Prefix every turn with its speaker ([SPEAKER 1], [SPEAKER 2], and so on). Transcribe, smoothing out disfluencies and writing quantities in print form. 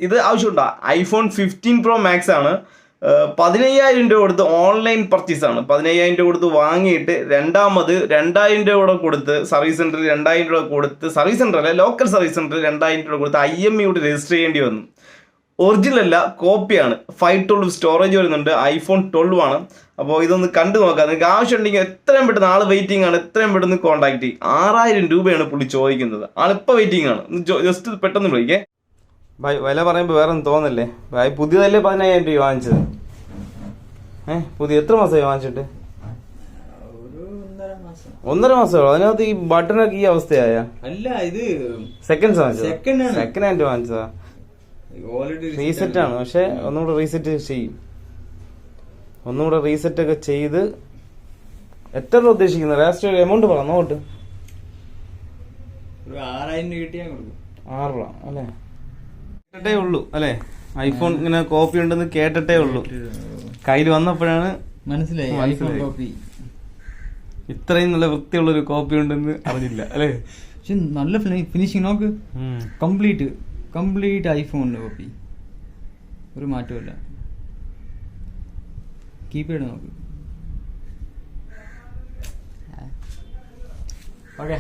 [SPEAKER 1] ഇത് ആവശ്യമുണ്ടോ? IPhone 15 Pro Max ആണ്. 15,000 രൂപ കൊടുത്ത് ഓൺലൈൻ പർച്ചേസ് ആണ്. 15,000 രൂപ കൊടുത്ത് വാങ്ങിയിട്ട് രണ്ടാമത് 2,000 രൂപ കൂടെ കൊടുത്ത് സർവീസ് സെന്ററിൽ 2,000 രൂപ കൊടുത്ത്, സർവീസ് സെന്റർ അല്ല, ലോക്കൽ സർവീസ് സെന്ററിൽ 2,000 രൂപ കൊടുത്ത് IMEI കൂടി രജിസ്റ്റർ ചെയ്യേണ്ടി വന്നു. ഒറിജിനൽ അല്ല, കോപ്പിയാണ്. 512 സ്റ്റോറേജ് വരുന്നുണ്ട്. iPhone 12 ആണ്. അപ്പോൾ ഇതൊന്ന് കണ്ടു നോക്കാം. നിങ്ങൾക്ക് ആവശ്യമുണ്ടെങ്കിൽ എത്രയും പെട്ടെന്ന്, ആൾ വെയിറ്റിംഗ് ആണ്, എത്രയും പെട്ടെന്ന് കോൺടാക്ട് ചെയ്യും. 6,000 രൂപയാണ് പുള്ളി ചോദിക്കുന്നത്. ആളിപ്പോൾ വെയിറ്റിംഗ് ആണ്. ജസ്റ്റ് പെട്ടെന്ന് വിളിക്കേ. ഭായ് വില പറയുമ്പോൾ വേറെ ഒന്നും തോന്നല്ലേ ഭായ്? പുതിയതല്ലേ 15,000 രൂപ വാങ്ങിച്ചത്? പുതിയ എത്ര മാസമായി വാങ്ങിച്ചിട്ട്? 1.5 മാസമോ? അതിനകത്ത് ഈ ബട്ടണൊക്കെ ഈ അവസ്ഥയായ? അല്ല, ഇത് സെക്കൻഡ് ഹാൻഡ് വാങ്ങിച്ചതാ. റീസെറ്റ് ആണ്, പക്ഷെ ഒന്നുകൂടെ റീസെറ്റ് ചെയ്യും. ഒന്നുകൂടെ റീസെറ്റ് ഒക്കെ ചെയ്ത് എത്ര രൂപ ഉദ്ദേശിക്കുന്നത്? ലാസ്റ്റ് എമൗണ്ട് പറ നോട്ട്.
[SPEAKER 2] 6,000 കിട്ടിയാൽ കൊടുക്കും.
[SPEAKER 1] 6 രൂപ അല്ലേ? കേട്ടിട്ടേ ഉള്ളൂ അല്ലേ? ഐഫോൺ ഇങ്ങനെ കോപ്പി ഉണ്ടെന്ന് കേട്ടിട്ടേ ഉള്ളൂ. കയ്യിൽ വന്നപ്പോഴാണ് മനസ്സിലായി. ഇത്രയും നല്ല വൃത്തിയുള്ളൊരു കോപ്പി ഉണ്ടെന്ന് അറിഞ്ഞില്ല അല്ലേ?
[SPEAKER 2] പക്ഷെ നല്ല ഫിനിഷിങ് നോക്ക്. കംപ്ലീറ്റ് ഐഫോണിന്റെ കോപ്പി, ഒരു മാറ്റമില്ല. കീപാഡ് നോക്ക്. ഓക്കെ.